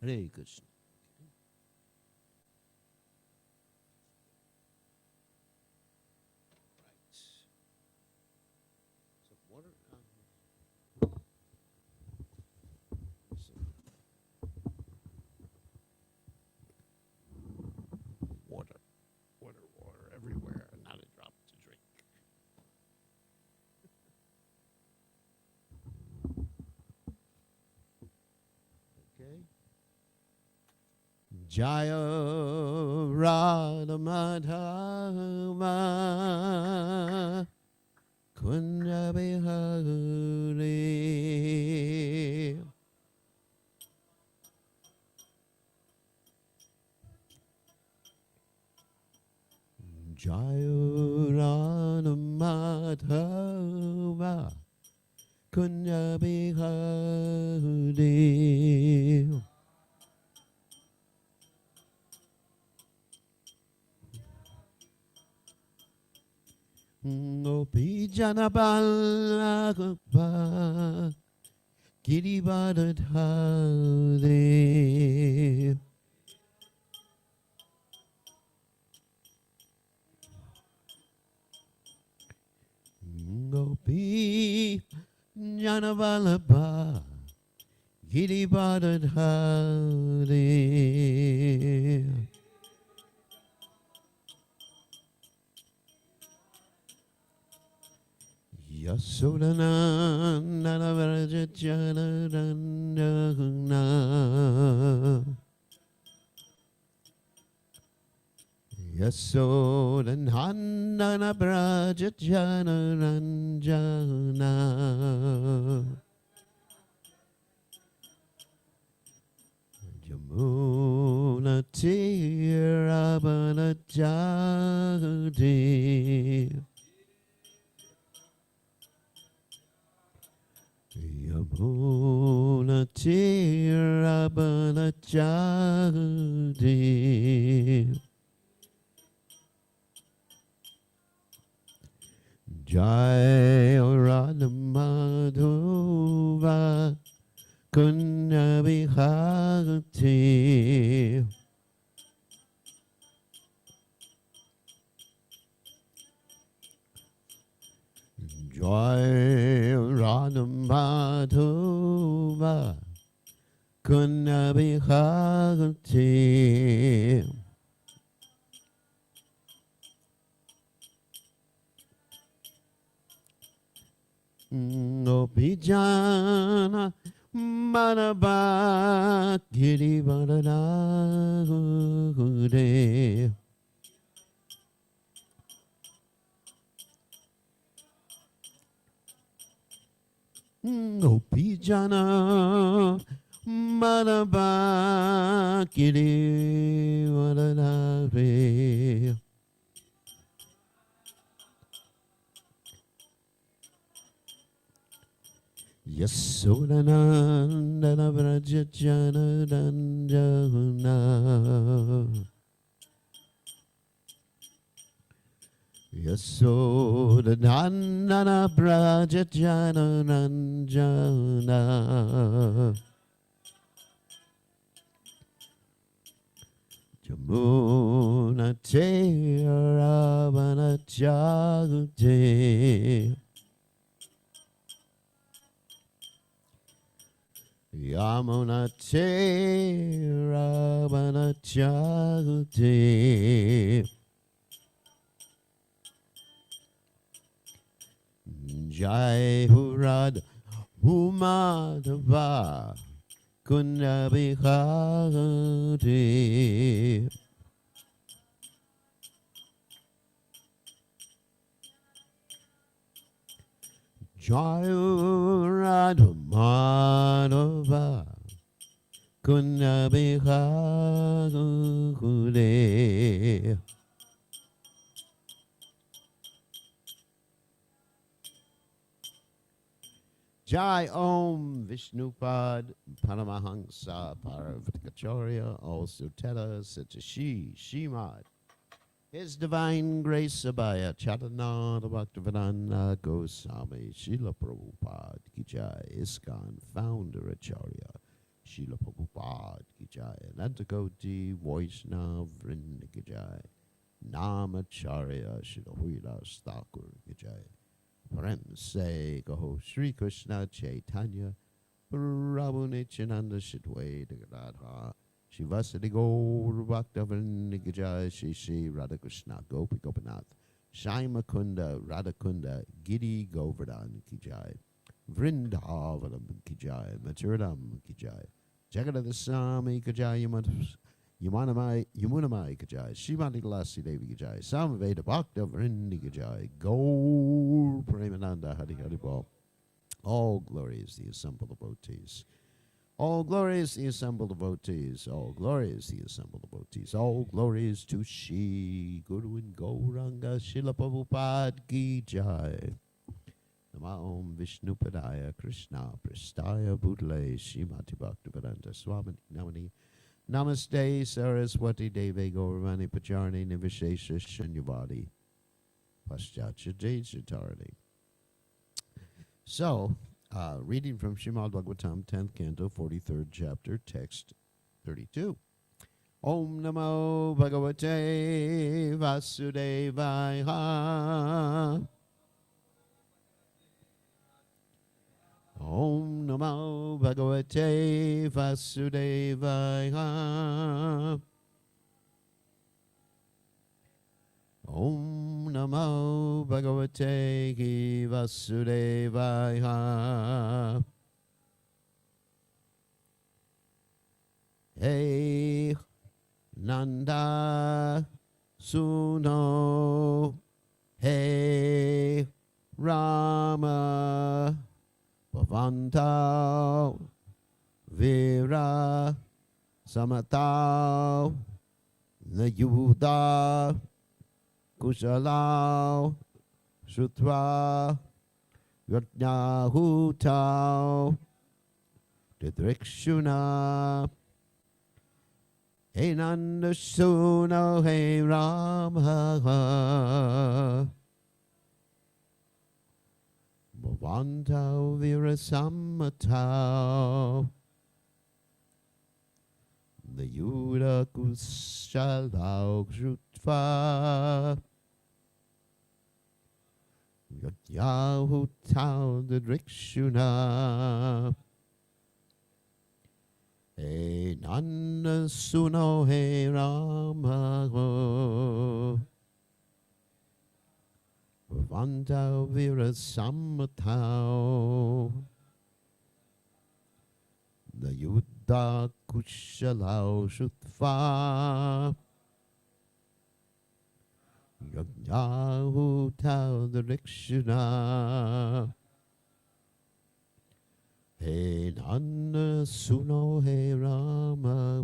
Hare Krishna. Some water. Water, water everywhere. Not a drop to drink. Okay. Jaya Radha Madhava Kunja Bihari Jaya Radha Madhava Kunja Bihari Gopi Janabala Gopa Girivardhari Gopi Janabala Girivardhari Yasodhananda Vrajajana Yasodhananda Vrajajana Yamuna Tirabana Jagdi Yamuna Tirabana Jagdi Jai Radha Madhava Kunja Bihari Jai Radha Madhava Kunja Bihari Gopijana Manabha Girivardhari Gopijana Manabha Girivardhari Yasodhananda Vrajajana Ranjana Yasodhananda Vrajajana Ranjana Jamuna Ravana Jagde Yamuna Ravana Jagde Jai Radha Madhava Kunja Bihari Jai Radha Madhava Kunja Bihari Jai Om Vishnupad Paramahansa Paravatikacharya also Teta Sitashi Shimad His Divine Grace Abhaya Charananda Bhaktivedanta Goswami Srila Prabhupada Ki Jai ISKCON Founder Acharya Srila Prabhupada ki jai. Anantakoti Vaishnav Vrinda ki jai. Namacharya Srila Haridas Thakur ki jai. Prem se Gaho Sri Krishna Chaitanya Prabhu Nityananda Shidwaita Gadadha Shivasati Gaur Bhakta Vrinda ki jai. Shri Shri Radha Krishna Gopi Gopinath Shaima Kunda Radhakunda Giri Govardhan ki jai. Vrindavanam ki jai. Maturadam ki jai. Jagadada Swami ki jai. Yamunamai ki jai. Shrimati Tulasi Devi ki jai. Samaveda Bhakta Vrindi ki jai. Gaur Premananda Hari Hari Bol. All glory is the assembled devotees. All glory is the assembled devotees. All glory is the assembled devotees. All glory is to Shri Guru and Gauranga Srila Prabhupada ki jai. Nama Om Vishnupadaya Krishna Prastaya Bhutale Srimati Bhaktivedanta Swami Namani Namaste Saraswati Deve Gauravani Pacharni Nivishesha Shunyavadi Paschatya Jayachatarani. So, reading from Srimad Bhagavatam, 10th Canto, 43rd chapter, text 32. Om Namo Bhagavate Vasudevaya. Om Namo Bhagavate Vasudevaya. Om Namo Bhagavate Vasudevaya. Hey Nanda Suno. Hey Rama Bhavanta Vira Samata Nayuda Kusala Sutra Yajnahuta Didrikshuna Hey Nanda Suno Hey Rama Bhavanta Virasamata the Yuda Kushala Krutva Yahutau the Drikshuna Hey Nanda Suno Hey Rama Bhavanta Virasamatau the Yuddha Kushalau Shutva Yajnahutau the Rikshuna Hey Nanda Suno Hey Rama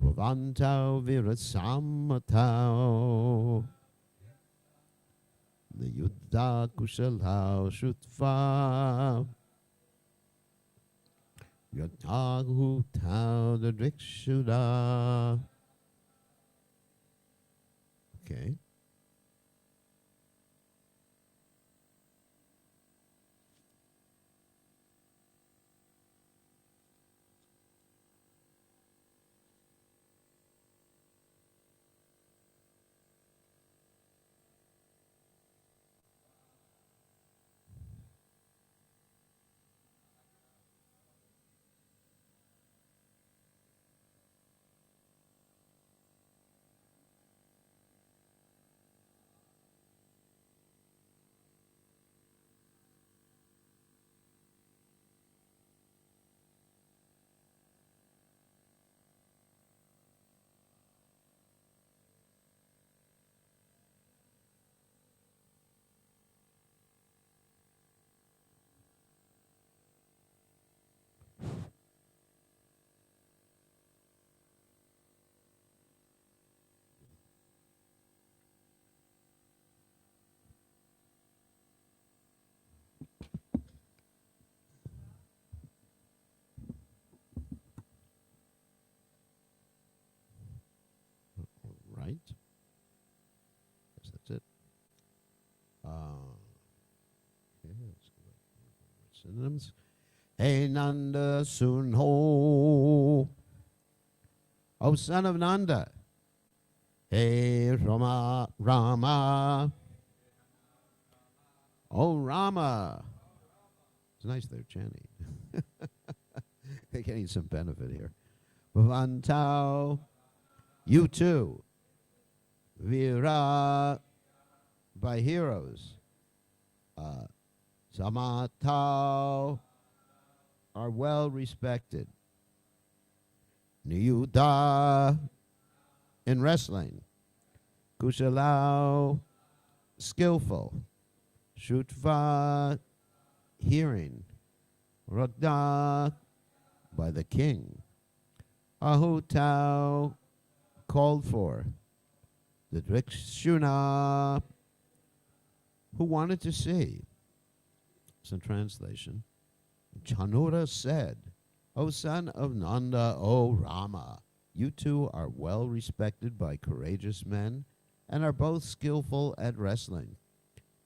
Bhavantau Virasamatau the Yuddha Kushalau Shutva Yajnahutau the Drikshuna. Okay. Right. Guess that's it. Okay, let's go back to synonyms. Hey Nanda Sunho, O son of Nanda. Hey Rama, Rama, O Rama. It's nice they're chanting. They're getting some benefit here. Bhavantao, you too. Vira, by heroes. Samatao, are well respected. Niyuda, in wrestling. Kushalau, skillful. Shutva, hearing. Ragda, by the king. Ahutau, called for. The Drikshuna, who wanted to see. Some translation. Chanura said, O son of Nanda, O Rama, you two are well respected by courageous men and are both skillful at wrestling.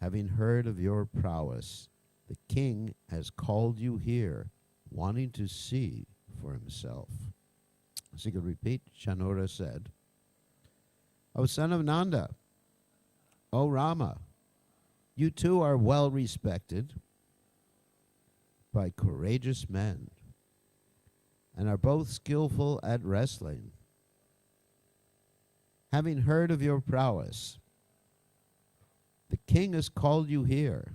Having heard of your prowess, the king has called you here, wanting to see for himself. So you could repeat, Chanura said, O son of Nanda, O Rama, you two are well respected by courageous men and are both skillful at wrestling. Having heard of your prowess, the king has called you here,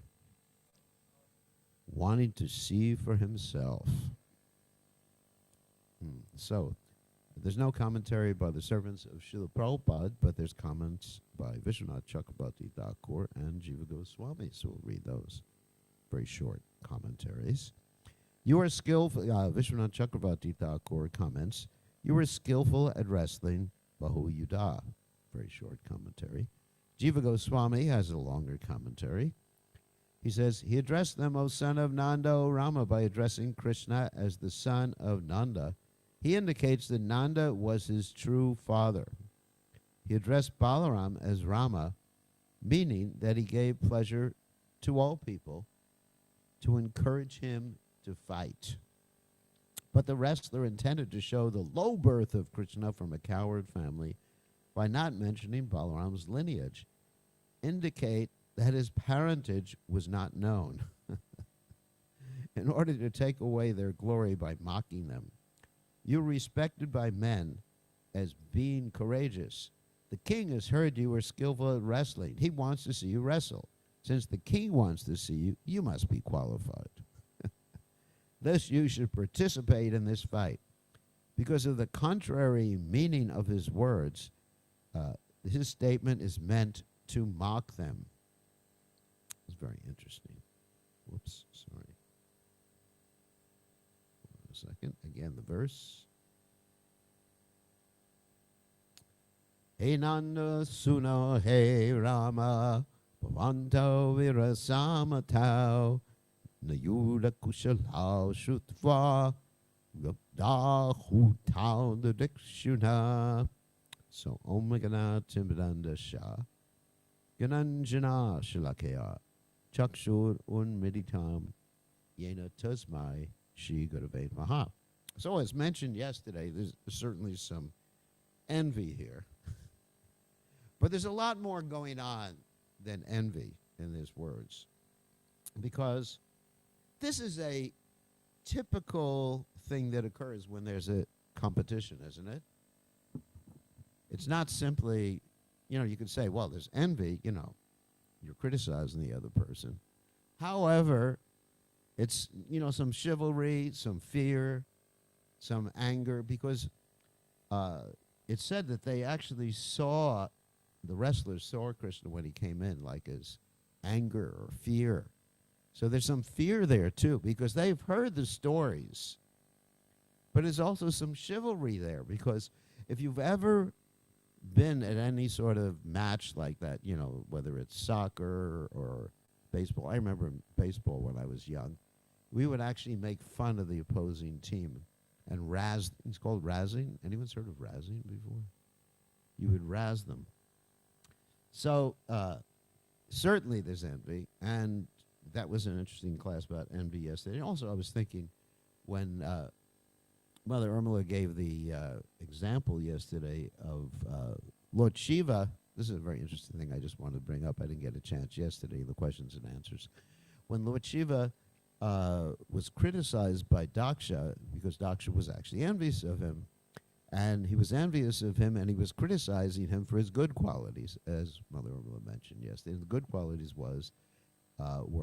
wanting to see for himself. So, there's no commentary by the servants of Srila Prabhupada, but there's comments by Vishwanath Chakravarti Thakur and Jiva Goswami, so we'll read those. Very short commentaries. You are skillful, Vishwanath Chakravarti Thakur comments, you are skillful at wrestling, Bahu Yuddha. Very short commentary. Jiva Goswami has a longer commentary. He says, he addressed them, O son of Nanda, O Rama, by addressing Krishna as the son of Nanda. He indicates that Nanda was his true father. He addressed Balaram as Rama, meaning that he gave pleasure to all people to encourage him to fight. But the wrestler intended to show the low birth of Krishna from a coward family by not mentioning Balaram's lineage, indicate that his parentage was not known, in order to take away their glory by mocking them. You are respected by men as being courageous. The king has heard you are skillful at wrestling. He wants to see you wrestle. Since the king wants to see you, you must be qualified. Thus you should participate in this fight. Because of the contrary meaning of his words, his statement is meant to mock them. It's very interesting. Whoops, sorry. Hold on a second. Again, the verse. Hey Nanda Suna Hey Rama Bhavanto Virasamatau Nayuda Kushalao Shutva Gabdahutau the Dikshuna. So Om Gana Timbadanda Shah Gananjana Shalakaya Chakshur Un Meditam Yena Tasmai Shri Gurave Maha. So as mentioned yesterday, there's certainly some envy here. But there's a lot more going on than envy in these words. Because this is a typical thing that occurs when there's a competition, isn't it? It's not simply, you could say, well, there's envy, you're criticizing the other person. However, it's, some chivalry, some fear, some anger, because it's said that they actually the wrestlers saw Krishna when he came in, like as anger or fear. So there's some fear there, too, because they've heard the stories. But there's also some chivalry there, because if you've ever been at any sort of match like that, whether it's soccer or baseball. I remember in baseball when I was young, we would actually make fun of the opposing team and razz. It's called razzing. Anyone heard of razzing before? You would razz them. So certainly there's envy, and that was an interesting class about envy yesterday. And also I was thinking, when Mother Irmela gave the example yesterday of Lord Shiva. This is a very interesting thing I just wanted to bring up. I didn't get a chance yesterday, the questions and answers. When Lord Shiva was criticized by Daksha, because Daksha was actually envious of him, and he was envious of him, and he was criticizing him for his good qualities, as Mother Irmela mentioned yesterday. The good qualities were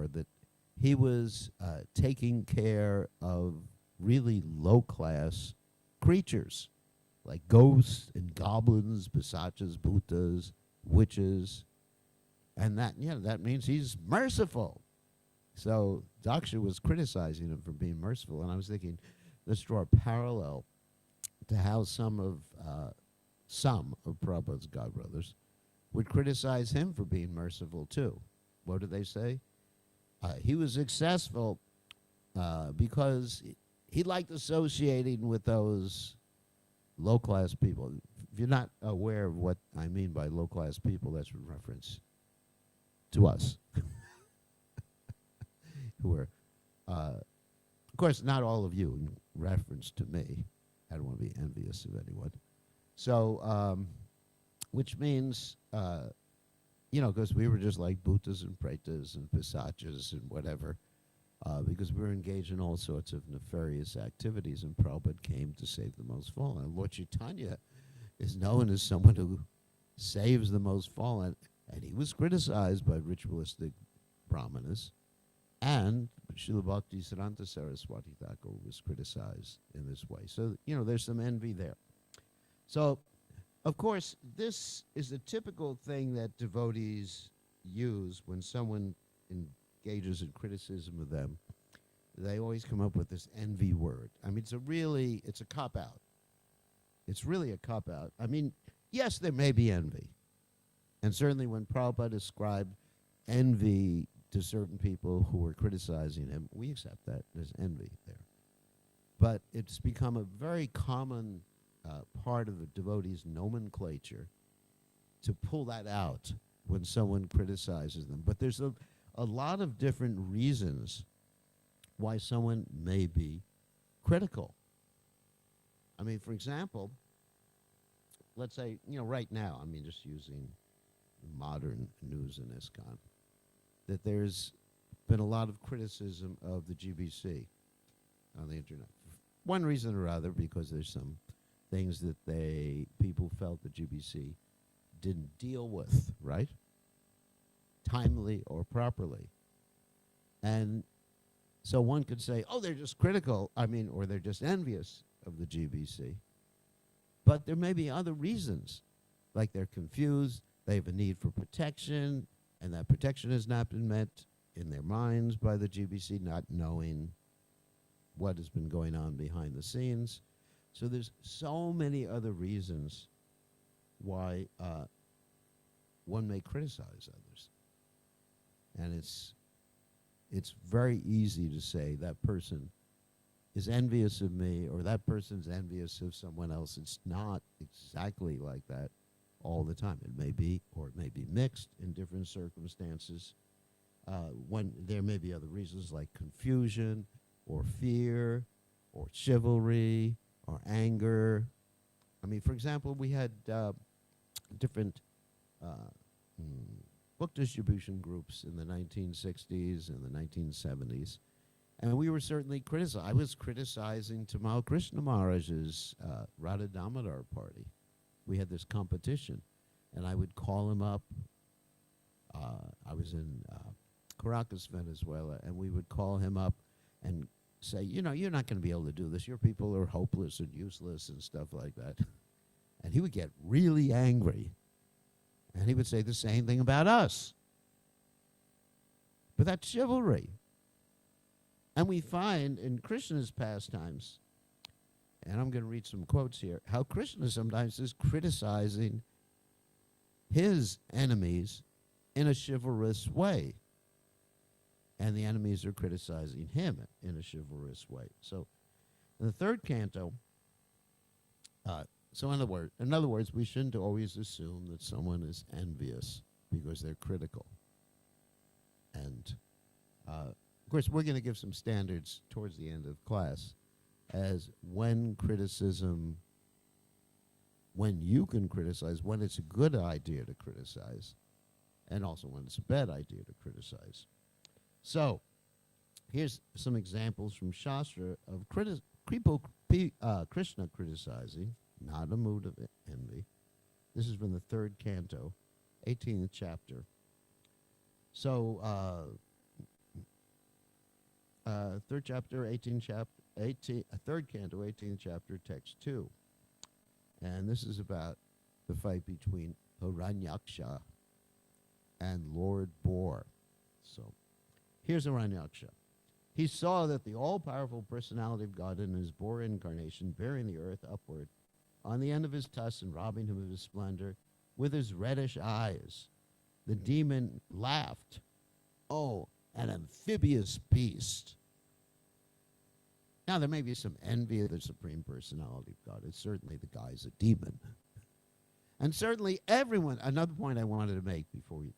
that he was taking care of really low-class creatures, like ghosts and goblins, pisachas, bhutas, witches, and that means he's merciful. So Daksha was criticizing him for being merciful, and I was thinking, let's draw a parallel to how some of Prabhupada's godbrothers would criticize him for being merciful too. What did they say? He was successful because he liked associating with those low-class people. If you're not aware of what I mean by low-class people, that's in reference to us, who are, of course, not all of you, in reference to me. I don't want to be envious of anyone. So, which means, because we were just like bhutas and pretas and pisachas and whatever, because we were engaged in all sorts of nefarious activities, and Prabhupada came to save the most fallen. And Lord Chaitanya is known as someone who saves the most fallen, and he was criticized by ritualistic brahmanas, and Srila Bhakti Siddhanta Saraswati Thakur was criticized in this way. So, there's some envy there. So, of course, this is a typical thing that devotees use when someone engages in criticism of them. They always come up with this envy word. I mean, it's a cop-out. It's really a cop-out. I mean, yes, there may be envy. And certainly when Prabhupada described envy to certain people who were criticizing him, we accept that. There's envy there. But it's become a very common part of the devotee's nomenclature to pull that out when someone criticizes them. But there's a lot of different reasons why someone may be critical. I mean, for example, let's say, right now, I mean, just using modern news in ISKCON, that there's been a lot of criticism of the GBC on the internet. One reason or other, because there's some things that people felt the GBC didn't deal with, right? Timely or properly. And so one could say, oh, they're just critical, or they're just envious of the GBC. But there may be other reasons, like they're confused, they have a need for protection, and that protection has not been met in their minds by the GBC, not knowing what has been going on behind the scenes. So there's so many other reasons why one may criticize others. And it's very easy to say that person is envious of me or that person's envious of someone else. It's not exactly like that all the time. It may be, or it may be mixed in different circumstances. When there may be other reasons like confusion or fear or chivalry or anger. I mean, for example, we had different book distribution groups in the 1960s and the 1970s. And we were certainly criticized. I was criticizing Tamal Krishna Maharaj's Radha Damodar party. We had this competition, and I would call him up. I was in Caracas, Venezuela, and we would call him up and say, you're not going to be able to do this. Your people are hopeless and useless and stuff like that. And he would get really angry, and he would say the same thing about us. But that's chivalry. And we find in Krishna's pastimes, and I'm going to read some quotes here, how Krishna sometimes is criticizing his enemies in a chivalrous way. And the enemies are criticizing him in a chivalrous way. So in the third canto, in other words, we shouldn't always assume that someone is envious because they're critical. And of course, we're going to give some standards towards the end of class. as when you can criticize, when it's a good idea to criticize, and also when it's a bad idea to criticize. So, here's some examples from Shastra of Krishna criticizing, not a mood of envy. This is from the third canto, 18th chapter. So, third chapter, third canto, 18th chapter, text 2. And this is about the fight between Hiranyaksha and Lord Boar. So, here's Hiranyaksha. He saw that the all-powerful personality of God in his boar incarnation, bearing the earth upward, on the end of his tusks and robbing him of his splendor, with his reddish eyes. The demon laughed. Oh, an amphibious beast. Now, there may be some envy of the Supreme Personality of God. It's certainly the guy's a demon. And certainly everyone, another point I wanted to make before we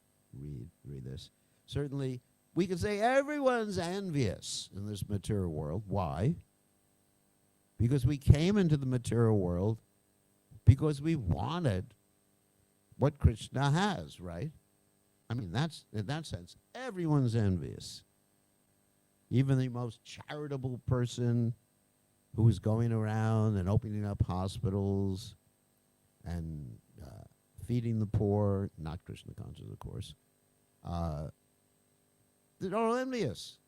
read this, certainly we can say everyone's envious in this material world. Why? Because we came into the material world because we wanted what Krishna has, right? I mean, that's in that sense, everyone's envious. Even the most charitable person who is going around and opening up hospitals and feeding the poor, not Krishna conscious, of course, they're all envious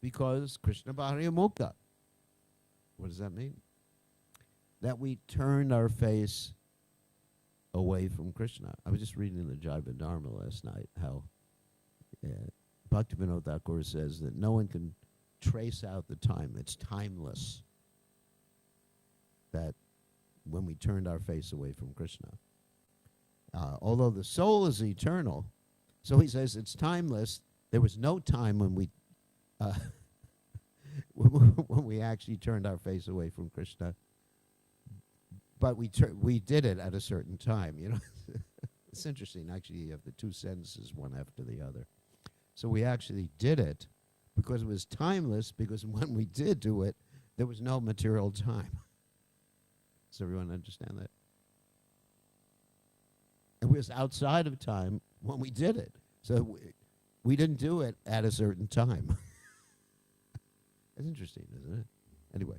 because Krishna Bharya Mukta. What does that mean? That we turned our face away from Krishna. I was just reading in the Jaiva Dharma last night how Bhaktivinoda Thakur says that no one can trace out the time. It's timeless. That when we turned our face away from Krishna. Although the soul is eternal, so he says it's timeless. There was no time when we when we actually turned our face away from Krishna, but we did it at a certain time. You know, it's interesting. Actually, you have the two sentences one after the other. So we actually did it because it was timeless. Because when we did do it, there was no material time. Does everyone understand that? It was outside of time when we did it. So we didn't do it at a certain time. It's interesting, isn't it? Anyway,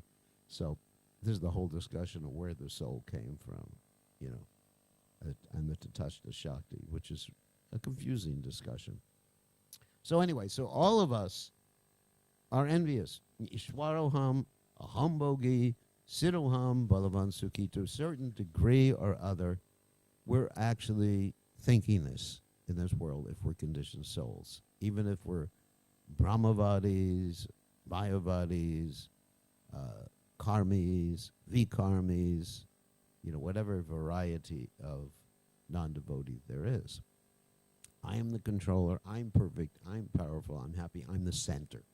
so this is the whole discussion of where the soul came from, you know, and the Tatashta Shakti, which is a confusing discussion. So anyway, so all of us are envious. Ishwaroham, ahambogi, siddhoham, balavan sukhi. To a certain degree or other, we're actually thinking this in this world if we're conditioned souls. Even if we're Brahmavadis, Mayavadis, Karmis, Vikarmis, you know, whatever variety of non-devotee there is. I am the controller, I'm perfect, I'm powerful, I'm happy, I'm the center.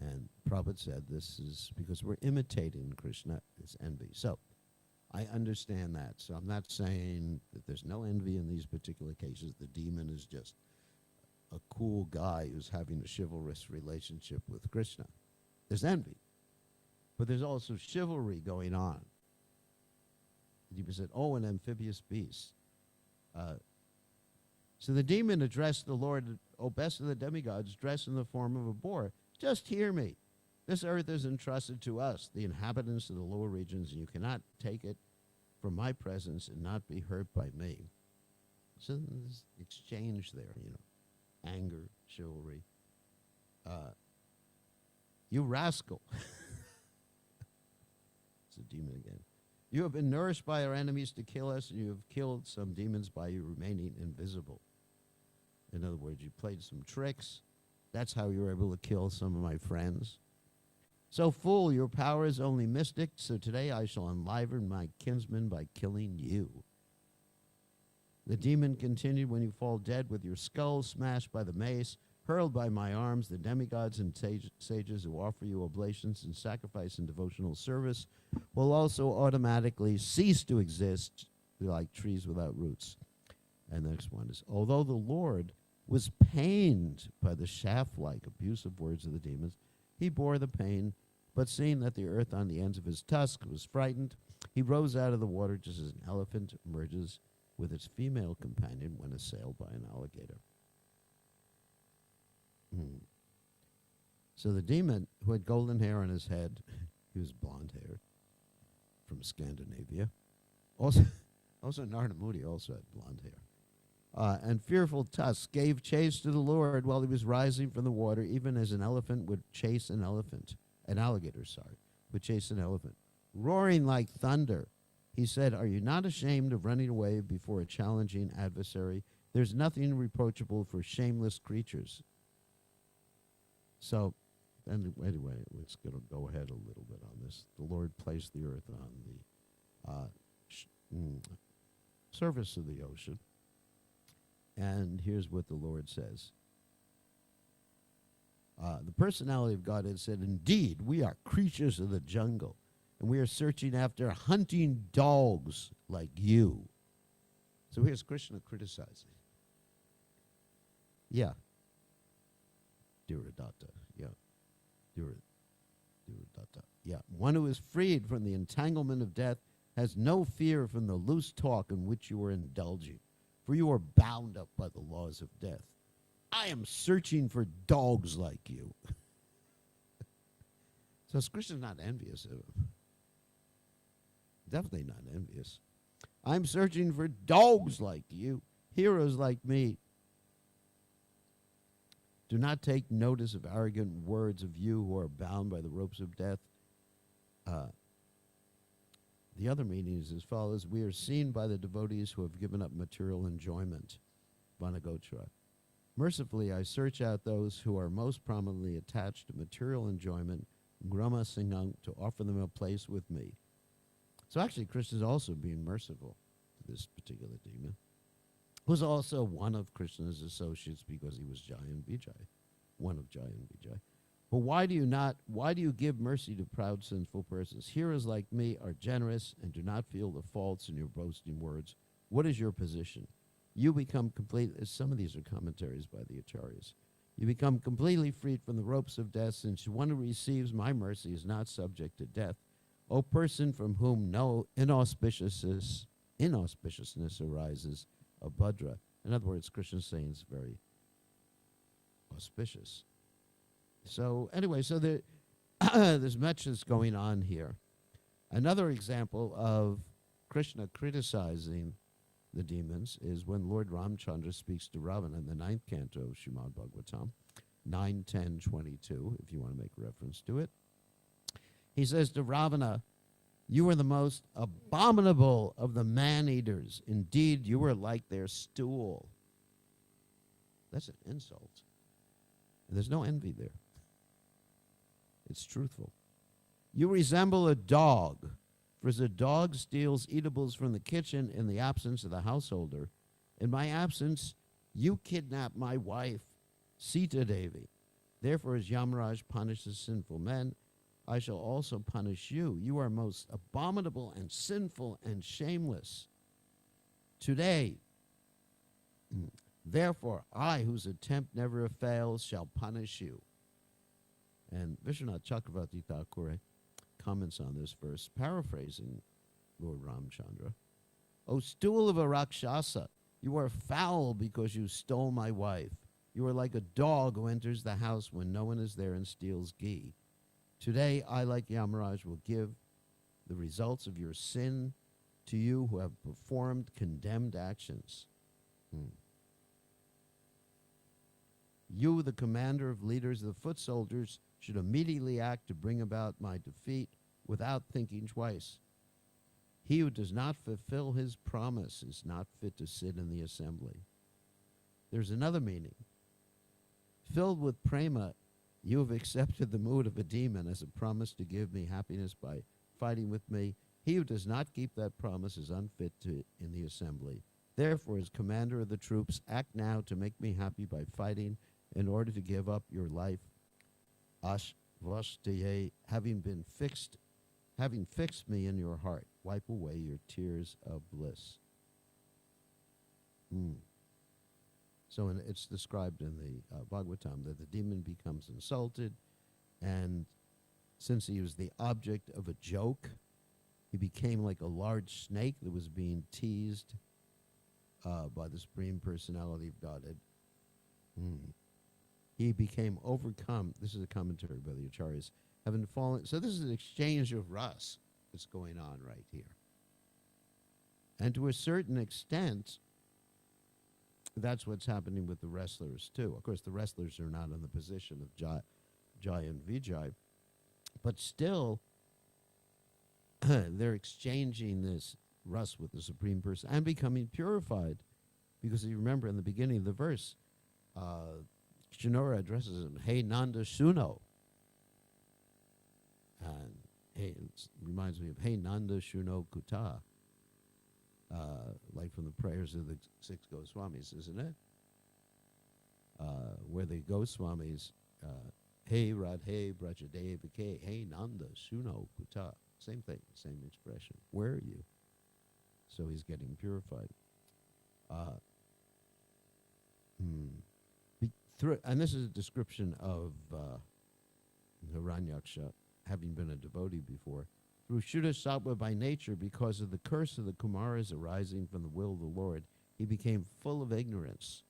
And Prabhupada said this is because we're imitating Krishna, it's envy. So, I understand that. So I'm not saying that there's no envy in these particular cases. The demon is just a cool guy who's having a chivalrous relationship with Krishna. There's envy. But there's also chivalry going on. The demon said, oh, an amphibious beast. So the demon addressed the Lord, O best of the demigods, dressed in the form of a boar. Just hear me. This earth is entrusted to us, the inhabitants of the lower regions, and you cannot take it from my presence and not be hurt by me. So there's exchange there, you know, anger, chivalry. You rascal. It's a demon again. You have been nourished by our enemies to kill us, and you have killed some demons by you remaining invisible. In other words, you played some tricks. That's how you were able to kill some of my friends. So, fool, your power is only mystic, so today I shall enliven my kinsmen by killing you. The demon continued, when you fall dead with your skull smashed by the mace, hurled by my arms, the demigods and sages who offer you oblations and sacrifice and devotional service will also automatically cease to exist like trees without roots. And the next one is, although the Lord was pained by the shaft-like abusive words of the demons, he bore the pain But seeing that the earth on the ends of his tusks was frightened, he rose out of the water just as an elephant emerges with its female companion when assailed by an alligator. So the demon, who had golden hair on his head, he was blonde-haired, from Scandinavia. Also Narada Muni also had blonde hair. And fearful tusks gave chase to the Lord while he was rising from the water, even as an elephant would chase an alligator, would chase an elephant. Roaring like thunder, he said, "Are you not ashamed of running away before a challenging adversary? There's nothing reproachable for shameless creatures." So, anyway, let's go ahead a little bit on this. The Lord placed the earth on the surface of the ocean. And here's what the Lord says. The personality of God had said, "Indeed, we are creatures of the jungle, and we are searching after hunting dogs like you." So here's Krishna criticizing. Yeah. Dhiradatta. Yeah. Dhiradatta. Yeah. One who is freed from the entanglement of death has no fear from the loose talk in which you are indulging, for you are bound up by the laws of death. I am searching for dogs like you. So Krishna's not envious of him. Definitely not envious. I'm searching for dogs like you, heroes like me. Do not take notice of arrogant words of you who are bound by the ropes of death. The other meaning is as follows. We are seen by the devotees who have given up material enjoyment. Vanagotra. Mercifully, I search out those who are most prominently attached to material enjoyment, Grama Singham, to offer them a place with me. So actually, Krishna is also being merciful to this particular demon, who's also one of Krishna's associates because he was Jai and Vijay, one of Jai and Vijay. But why do you give mercy to proud, sinful persons? Heroes like me are generous and do not feel the faults in your boasting words. What is your position? You become some of these are commentaries by the Acharyas. You become completely freed from the ropes of death, since one who receives my mercy is not subject to death. O person from whom no inauspiciousness arises, Abhadra. In other words, Krishna is saying it's very auspicious. So anyway, there's much that's going on here. Another example of Krishna criticizing the demons is when Lord Ramchandra speaks to Ravana in the 9th canto of Srimad Bhagavatam, 9:10:22, if you want to make reference to it. He says to Ravana, "You are the most abominable of the man-eaters. Indeed, you are like their stool." That's an insult. And there's no envy there. It's truthful. You resemble a dog, for as a dog steals eatables from the kitchen in the absence of the householder, in my absence, you kidnap my wife, Sita Devi. Therefore, as Yamaraj punishes sinful men, I shall also punish you. You are most abominable and sinful and shameless. Today, therefore, I, whose attempt never fails, shall punish you. And Vishwanath Chakravarti Thakur comments on this verse, paraphrasing Lord Ramchandra. O stool of a Rakshasa, you are foul because you stole my wife. You are like a dog who enters the house when no one is there and steals ghee. Today, I, like Yamaraj, will give the results of your sin to you who have performed condemned actions. You, the commander of leaders of the foot soldiers, should immediately act to bring about my defeat without thinking twice. He who does not fulfill his promise is not fit to sit in the assembly. There's another meaning. Filled with prema, you have accepted the mood of a demon as a promise to give me happiness by fighting with me. He who does not keep that promise is unfit in the assembly. Therefore, as commander of the troops, act now to make me happy by fighting in order to give up your life. Ashvashtaye, having fixed me in your heart, wipe away your tears of bliss. So it's described in the Bhagavatam that the demon becomes insulted, and since he was the object of a joke, he became like a large snake that was being teased by the Supreme Personality of Godhead. He became overcome. This is a commentary by the Acharyas. Having fallen. So this is an exchange of ras that's going on right here. And to a certain extent, that's what's happening with the wrestlers too. Of course, the wrestlers are not in the position of Jai and Vijay, but still, they're exchanging this ras with the Supreme Person and becoming purified. Because you remember in the beginning of the verse, Shinora addresses him, "Hey Nanda Shuno." And hey, it reminds me of "Hey Nanda Shuno Kuta," like from the prayers of the 6 Goswamis, isn't it? Where the Goswamis, "Hey Radhe Brajadevake, hey Nanda Shuno Kuta." Same thing, same expression. Where are you? So he's getting purified. And this is a description of Hiranyaksha having been a devotee before. Through Shuddha Sattva by nature, because of the curse of the Kumaras arising from the will of the Lord, he became full of ignorance.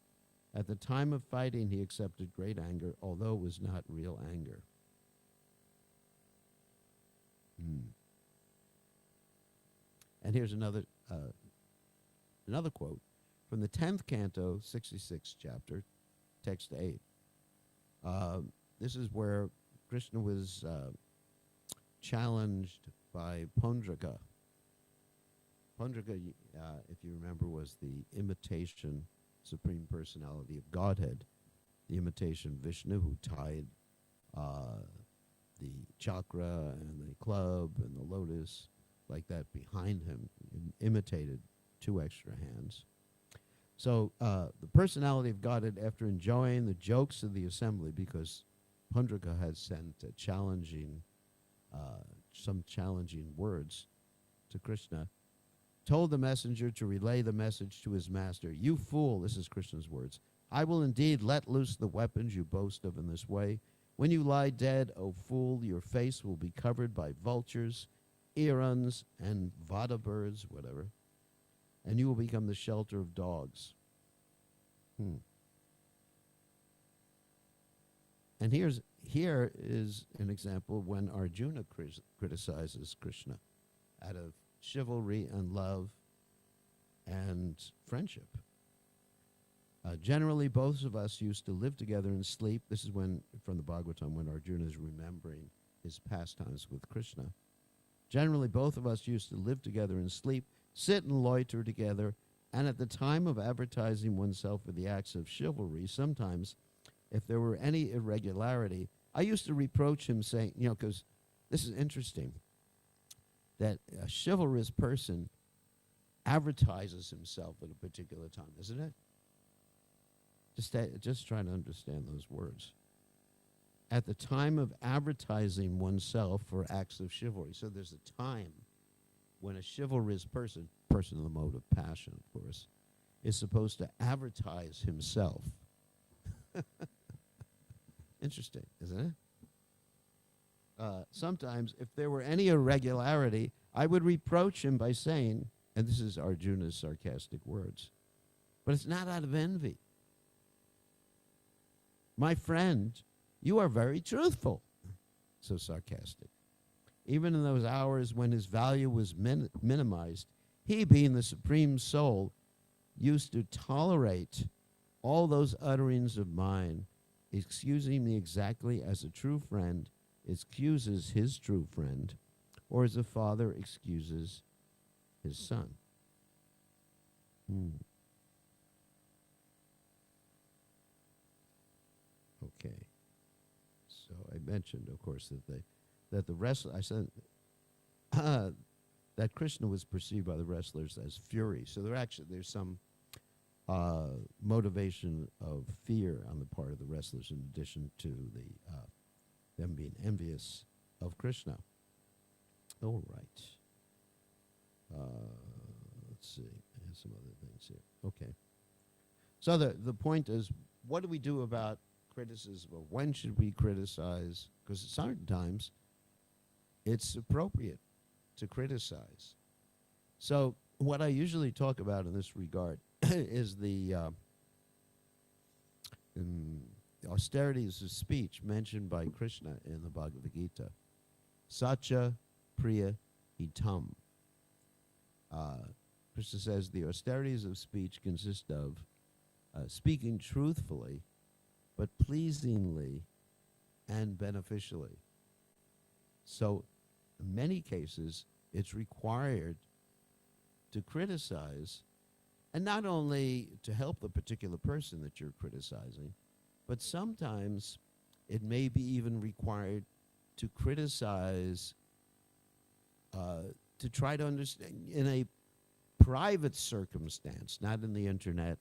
At the time of fighting, he accepted great anger, although it was not real anger. And here's another quote from the 10th canto, 66th chapter, text 8. This is where Krishna was challenged by Pundraka. Pundraka, if you remember, was the imitation Supreme Personality of Godhead, the imitation Vishnu who tied the chakra and the club and the lotus like that behind him, imitated 2 extra hands. So the personality of Godhead, after enjoying the jokes of the assembly, because Pundraka had sent some challenging words to Krishna, told the messenger to relay the message to his master. "You fool," this is Krishna's words, "I will indeed let loose the weapons you boast of in this way. When you lie dead, O fool, your face will be covered by vultures, eruns, and vada birds," whatever, "and you will become the shelter of dogs." And here is an example when Arjuna criticizes Krishna out of chivalry and love and friendship. Generally, both of us used to live together and sleep. This is from the Bhagavatam, when Arjuna is remembering his pastimes with Krishna. Generally, both of us used to live together and sleep, sit and loiter together, and at the time of advertising oneself for the acts of chivalry, sometimes, if there were any irregularity, I used to reproach him, saying, because this is interesting, that a chivalrous person advertises himself at a particular time, isn't it? Just trying to understand those words. At the time of advertising oneself for acts of chivalry. So there's a time when a chivalrous person in the mode of passion, of course, is supposed to advertise himself. Interesting, isn't it? Sometimes, if there were any irregularity, I would reproach him by saying, and this is Arjuna's sarcastic words, but it's not out of envy. "My friend, you are very truthful." So sarcastic. Even in those hours when his value was minimized, he, being the Supreme Soul, used to tolerate all those utterings of mine, excusing me exactly as a true friend excuses his true friend, or as a father excuses his son. Okay. So I mentioned, of course, that the wrestler, I said that Krishna was perceived by the wrestlers as fury. So there's some motivation of fear on the part of the wrestlers, in addition to them being envious of Krishna. All right. Let's see. I have some other things here. Okay. So the point is, what do we do about criticism? Or when should we criticize? Because sometimes it's appropriate to criticize. So what I usually talk about in this regard is the austerities of speech mentioned by Krishna in the Bhagavad Gita. Satya Priya Hitam. Krishna says the austerities of speech consist of speaking truthfully, but pleasingly and beneficially. So in many cases, it's required to criticize, and not only to help the particular person that you're criticizing, but sometimes it may be even required to criticize, to try to understand in a private circumstance, not in the internet,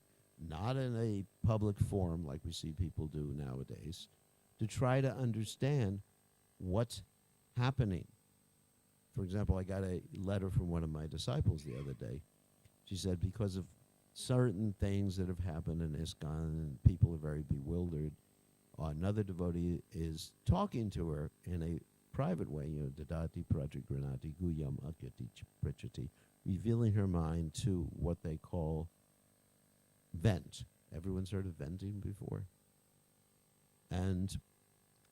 not in a public forum like we see people do nowadays, to try to understand what's happening. For example, I got a letter from one of my disciples the other day. She said because of certain things that have happened in ISKCON and people are very bewildered, another devotee is talking to her in a private way, dadati prajagranati guyam akyati prichati, revealing her mind to what they call vent. Everyone's heard of venting before? And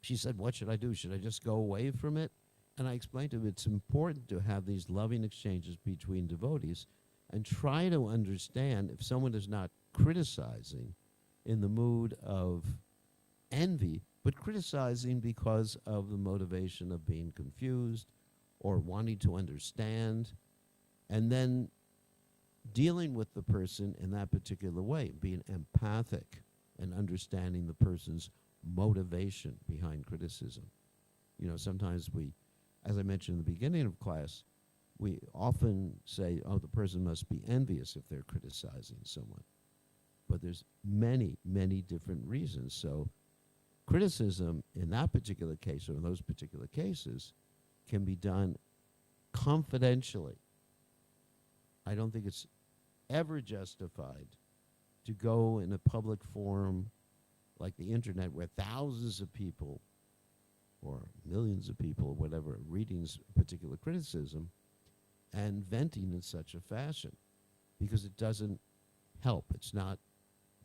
she said, what should I do? Should I just go away from it? And I explained to him it's important to have these loving exchanges between devotees and try to understand if someone is not criticizing in the mood of envy, but criticizing because of the motivation of being confused or wanting to understand, and then dealing with the person in that particular way, being empathic and understanding the person's motivation behind criticism. Sometimes we, as I mentioned in the beginning of class, we often say, oh, the person must be envious if they're criticizing someone. But there's many, many different reasons. So criticism in that particular case or in those particular cases can be done confidentially. I don't think it's ever justified to go in a public forum like the internet where thousands of people or millions of people or whatever are reading a particular criticism and venting in such a fashion, because it doesn't help. It's not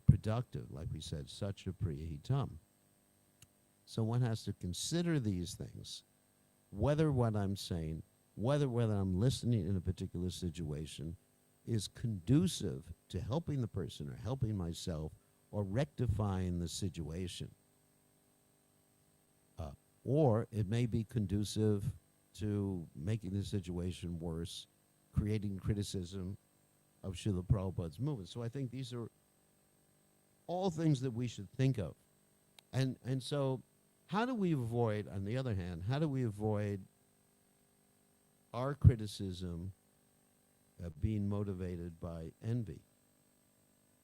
productive, like we said, such a priya hitam. So one has to consider these things, whether what I'm saying, whether I'm listening in a particular situation is conducive to helping the person or helping myself or rectifying the situation. Or it may be conducive to making the situation worse, creating criticism of Srila Prabhupada's movement. So I think these are all things that we should think of. And so how do we avoid, on the other hand, how do we avoid our criticism being motivated by envy?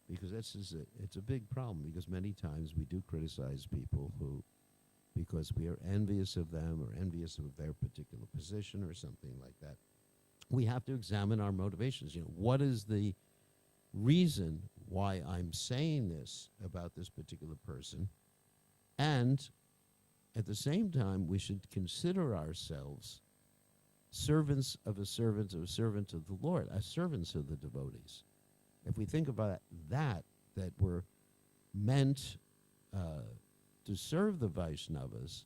Because it's a big problem, because many times we do criticize people who, because we are envious of them or envious of their particular position or something like that, we have to examine our motivations. What is the reason why I'm saying this about this particular person? And at the same time, we should consider ourselves servants of a servant of the Lord, as servants of the devotees. If we think about that we're meant to serve the Vaishnavas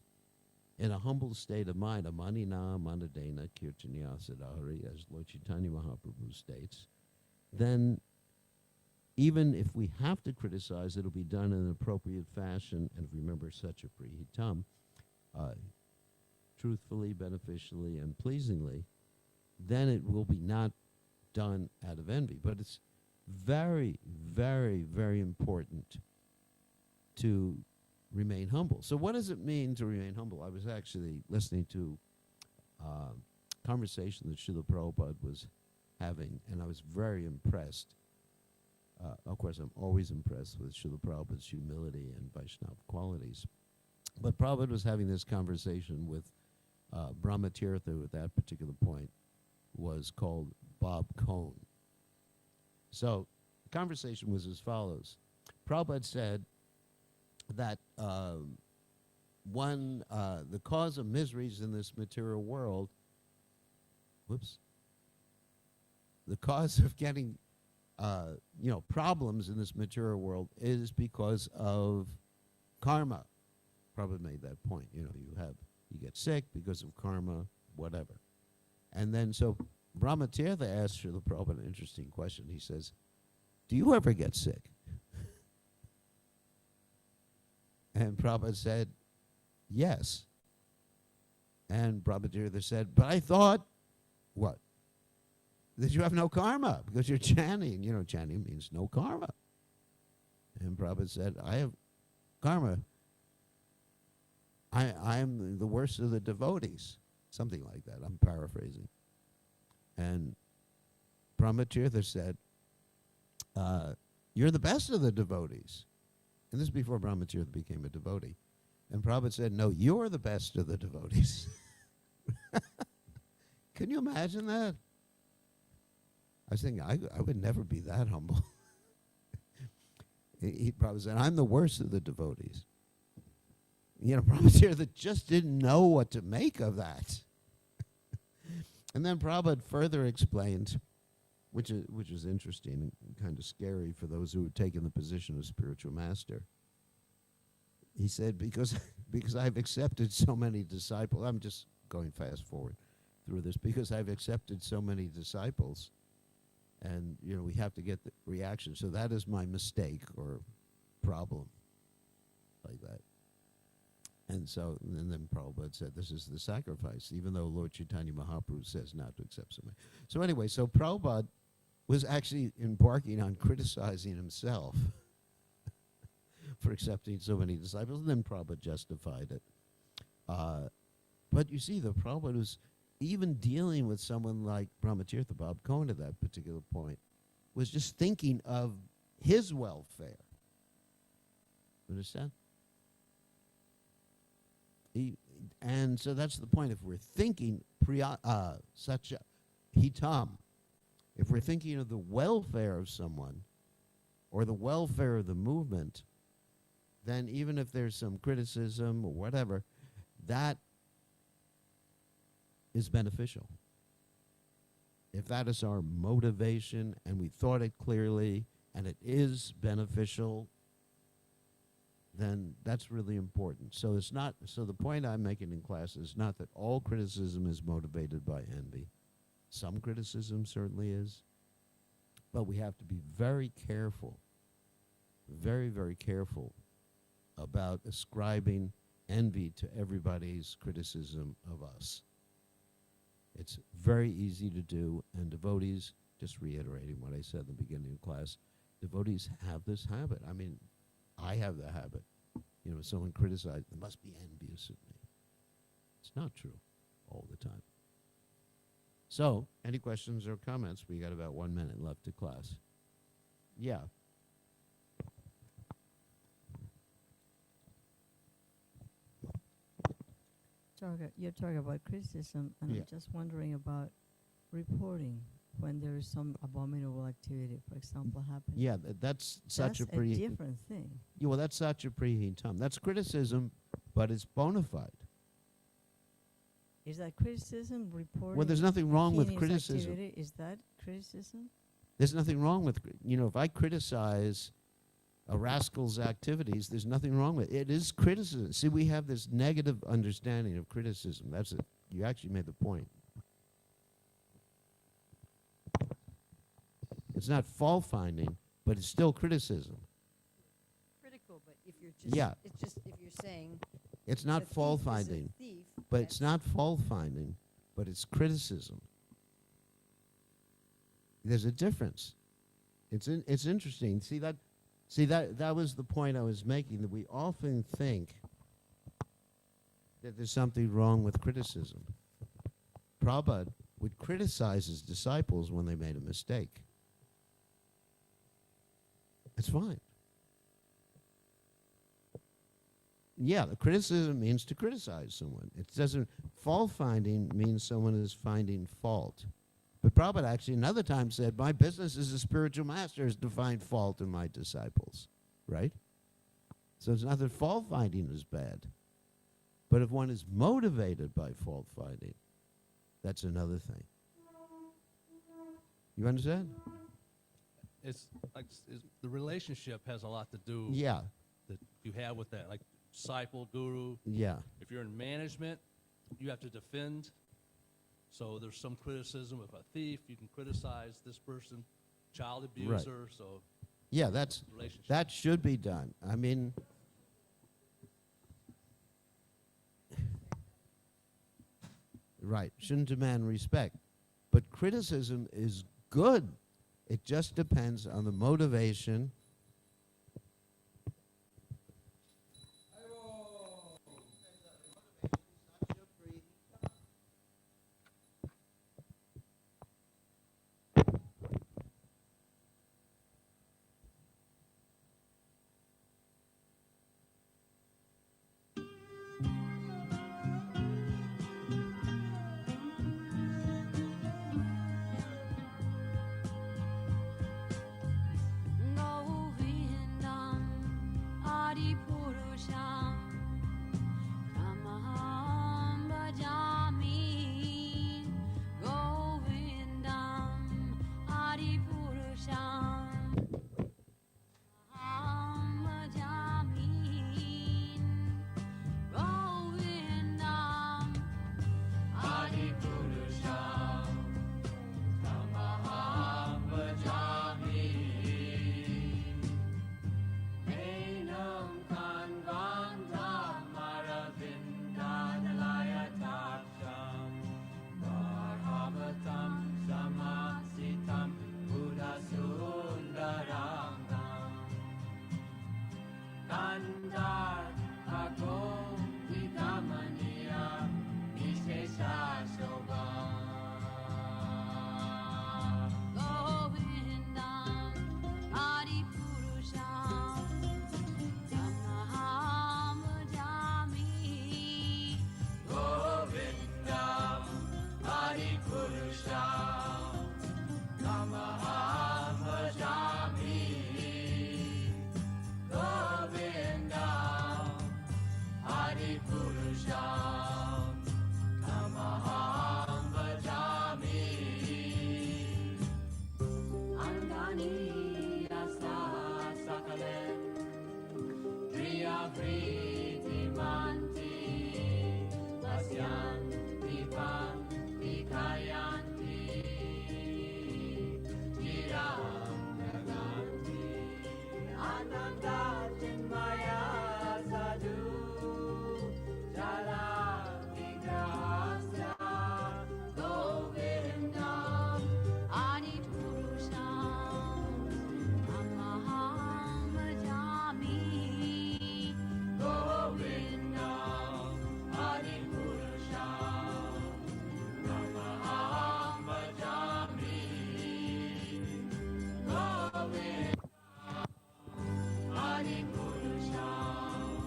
in a humble state of mind, amanina manadena kirtaniya sadahari, as Lord Chaitanya Mahaprabhu states, then even if we have to criticize, it'll be done in an appropriate fashion, and remember such a prihitam, truthfully, beneficially, and pleasingly, then it will be not done out of envy. But it's very, very, very important to remain humble. So what does it mean to remain humble? I was actually listening to a conversation that Srila Prabhupada was having, and I was very impressed. Of course, I'm always impressed with Srila Prabhupada's humility and Vaishnava qualities. But Prabhupada was having this conversation with Brahmatirtha, who at that particular point was called Bob Cohn. So the conversation was as follows. Prabhupada said that the cause of miseries in this material world, the cause of getting, problems in this material world is because of karma. Prabhupada made that point. You get sick because of karma, whatever. And then so Brahmatirtha asked Srila Prabhupada an interesting question. He says, do you ever get sick? And Prabhupada said, yes. And Brahmatirtha said, but I thought, what? That you have no karma because you're chanting. Chanting means no karma. And Prabhupada said, I have karma. I am the worst of the devotees. Something like that. I'm paraphrasing. And Brahmatirtha said, you're the best of the devotees. And this is before Brahmatirtha became a devotee. And Prabhupada said, no, you're the best of the devotees. Can you imagine that? I was thinking, I would never be that humble. He probably said, I'm the worst of the devotees. Brahmatirtha just didn't know what to make of that. And then Prabhupada further explained, which is interesting and kind of scary for those who have taken the position of spiritual master. He said, because I've accepted so many disciples, I'm just going fast forward through this, because I've accepted so many disciples, and we have to get the reaction. So that is my mistake or problem, like that. And then Prabhupada said, this is the sacrifice, even though Lord Chaitanya Mahaprabhu says not to accept so many. So anyway, so Prabhupada was actually embarking on criticizing himself for accepting so many disciples, and then Prabhupada justified it. But you see, the Prabhupada was even dealing with someone like Brahmatirtha Bab Cohen at that particular point, was just thinking of his welfare. Understand? And so that's the point. If we're thinking such hitam, if we're thinking of the welfare of someone or the welfare of the movement, then even if there's some criticism or whatever, that is beneficial. If that is our motivation and we thought it clearly and it is beneficial, then that's really important. So the point I'm making in class is not that all criticism is motivated by envy. Some criticism certainly is, but we have to be very careful, very, very careful about ascribing envy to everybody's criticism of us. It's very easy to do, and devotees, just reiterating what I said in the beginning of class, devotees have this habit. I mean, I have the habit. Someone criticized, they must be envious of me. It's not true all the time. So, any questions or comments? We got about 1 minute left to class. Yeah. You're talking about criticism, and Yeah. I'm just wondering about reporting when there is some abominable activity, for example, happening. Yeah, that's such That's a pretty different thing. Yeah, well, that's such a prehitam. That's criticism, but it's bona fide. Is that criticism reporting? Well, there's nothing wrong with heinous criticism. activity? Is that criticism? There's nothing wrong with, if I criticize a rascal's activities, there's nothing wrong with it. It is criticism. See, we have this negative understanding of criticism. That's it. You actually made the point. It's not fault-finding, but it's still criticism. Critical, but if you're just, Yeah. it's just if you're saying It's not a thief is a fault-finding, thief, but it's not fault-finding, but it's criticism. There's a difference. It's interesting. See that was the point I was making, that we often think that there's something wrong with criticism. Prabhupada would criticize his disciples when they made a mistake. It's fine. Yeah, the criticism means to criticize someone. It doesn't, fault finding means someone is finding fault. But Prabhupada actually another time said, my business as a spiritual master is to find fault in my disciples, right? So it's not that fault finding is bad. But if one is motivated by fault finding, that's another thing. You understand? It's like the relationship has a lot to do Yeah, that you have with that, like disciple, guru. yeah, If you're in management, you have to defend. So there's some criticism. If a thief, you can criticize this person, child abuser. So yeah. That's relationship. that should be done. I mean, right? Shouldn't demand respect, but criticism is good. It just depends on the motivation. Govindam Adipurusham Tamaham Bhajami Govindam Adipurusham Tamaham Bhajami Govindam Adipurusham Tamaham Bhajami Enam Kanvandam Maravindanalayataksam Varhavatam Samasitam Buddhasundarangam Kandar Agom Vidamaniya Nishesha Shobham Govindam Adipurusham Tamaham Bhajami Govindam Adipurusham Tamaham Bhajami Govindam Adipurusham Tamaham Bhajami Andani Asa Sakalen Priya Priti Manti Asyan Dipan Dikayanti Chiram Naganti Ananda Chinmaya Sadhu Jala Vigrahasya Govindam Adipurusham Tamaham Bhajami Govindam Adipurusham Tamaham Bhajami Govindam Adipurusham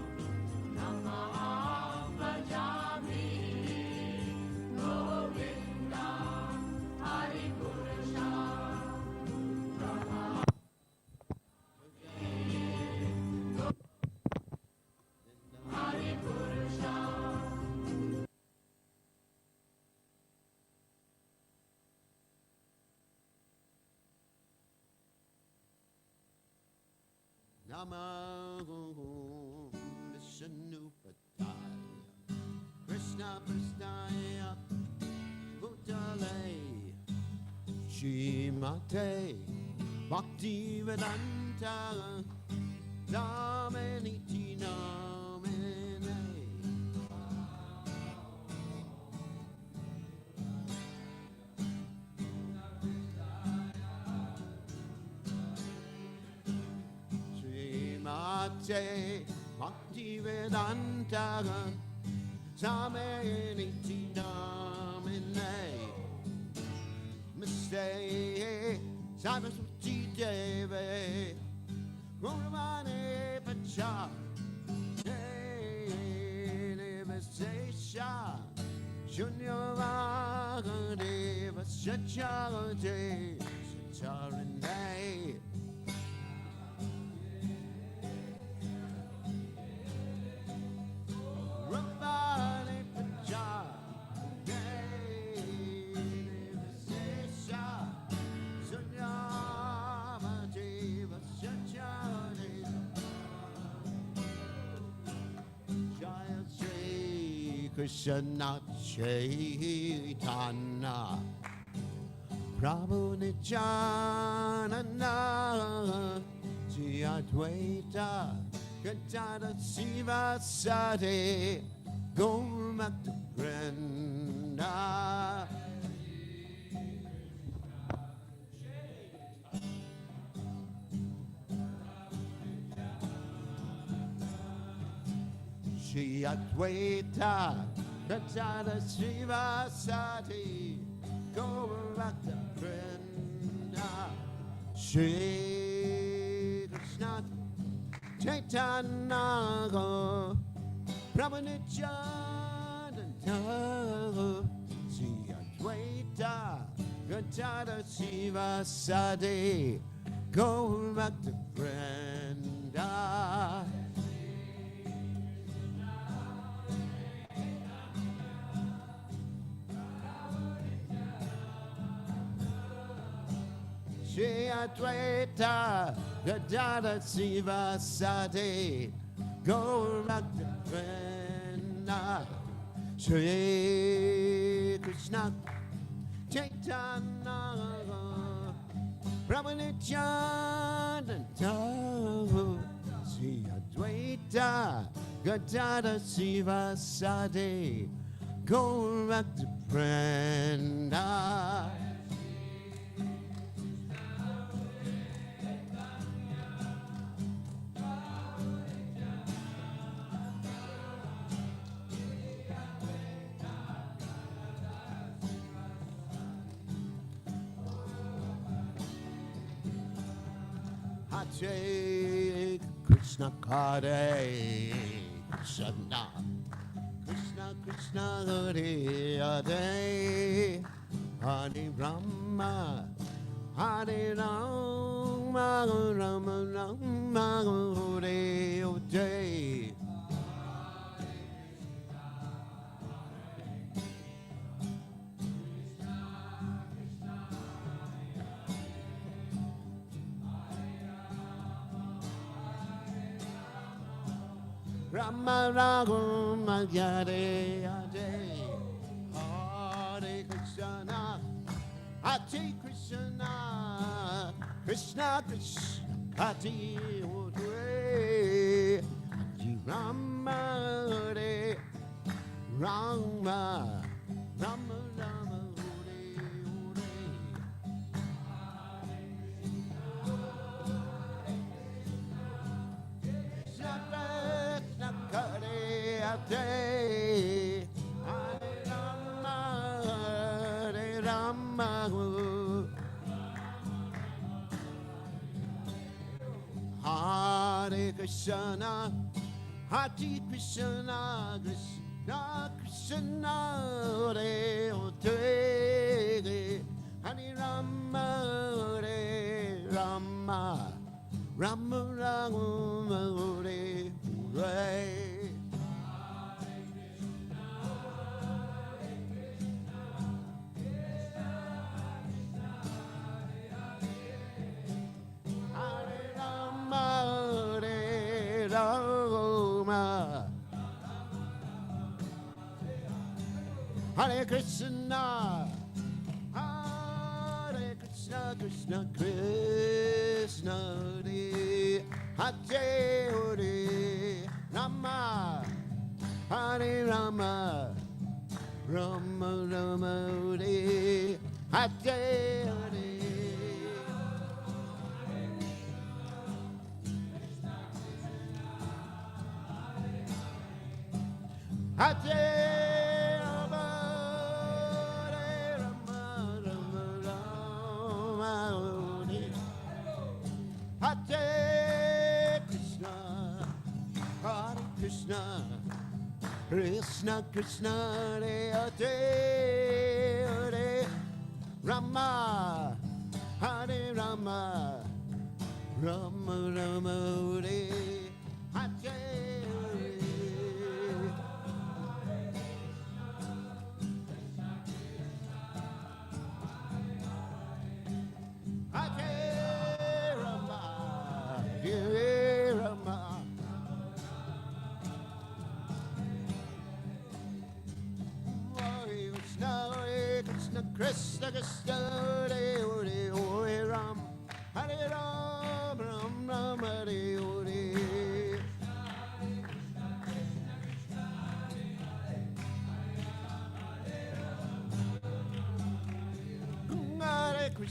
Tamaham Bhajami Govindam Adipurusham Namo Vishnupataya Krishna Prasthaya Bhutale Shrimate Bhaktivedanta Dhamaniti Namene Srimate Bhaktivedanta Dhamaniti Namene Mistake Saraswati Deve Gauravane Pacha Devasesha Shunyavagadeva Sachagade Sacharane Rabba Krishna Chaitanya Prabhu Nityananda Shri Advaita Gadadhara Sivasati Gaur Bhakta Vrinda Shri Advaita Gadadhara Sivasati Gaur Bhakta Vrinda Shri Krishna Chaitanya Prabhu Nityananda Shri Advaita Gadadhara Sivasati Gaur Bhakta Vrinda Shri Advaita Gadadhara Sivasati Gaur Bhakta Vrinda Shri Krishna Chaitanya Prabhu Nityananda Shri Advaita Gadadhara Sivasati Gaur Bhakta Vrinda Hare Krishna Hare Krishna Krishna Krishna Hare Hare Hare Rama Hare Rama Rama Rama Hare Hare Rama Rama Hare Hare Hare Krishna Hare Krishna Krishna Krishna Hare Hare Hare Rama Hare Rama Rama Rama Hare Hare Krishna, Hare Krishna, Krishna Krishna, Hare Hare, Hare Rama, Hare Rama, Rama Rama, Hare Hare. Hare Krishna, Hare Krishna, Krishna Krishna, Hare Hare, Hare Rama, Hare Rama, Rama Rama, Hare Hare, Hare. Hare Rama, Hare Rama, Rama Rama, Hare Krishna, Hare Krishna, Krishna Krishna, Hare Hare, Hare Rama, Hare Rama, Rama Rama, Hare Hare. Hare Rama, Hare Rama,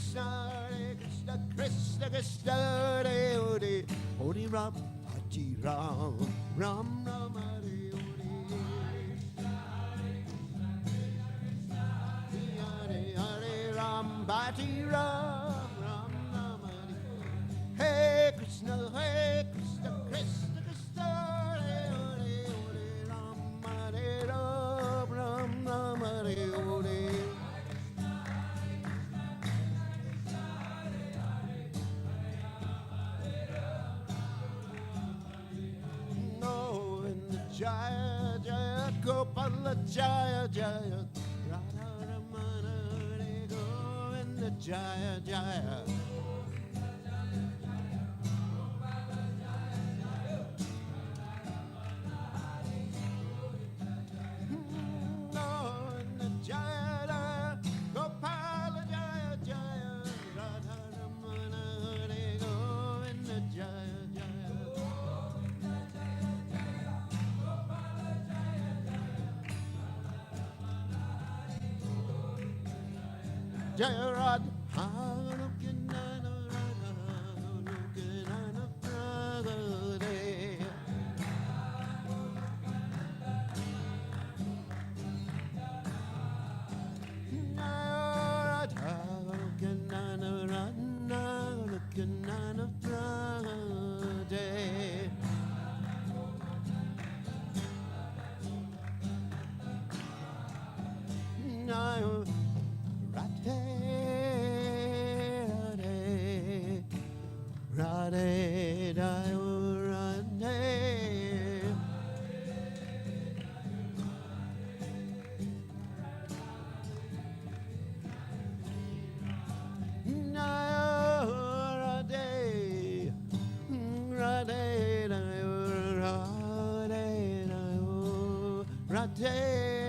Krishna, Krishna Krishna, Hare Hare Ram, Bhati Ram, Ram Ram Hare Hare, Hare Ram, Bhati Ram, Ram Ram Hare Hare Krishna, Krishna Krishna, Hare Hare Ram, Hare Ram, Ram Ram Hare Hare. Jaya Jaya Gopala Jaya Jaya Radha Ramana Hare Govinda Jaya Jaya Govinda Jaya Jaya Gopala Jaya Jaya Radha Ramana Hare Govinda Jaya Jaya Jaya Radha Hanukinana Radha Hanukinana Pragade Jaya Radha Hanukinana Radha Hanukinana Pragade Jaya Radhe, Radhe, Radhe, Radhe, Radhe, Radhe,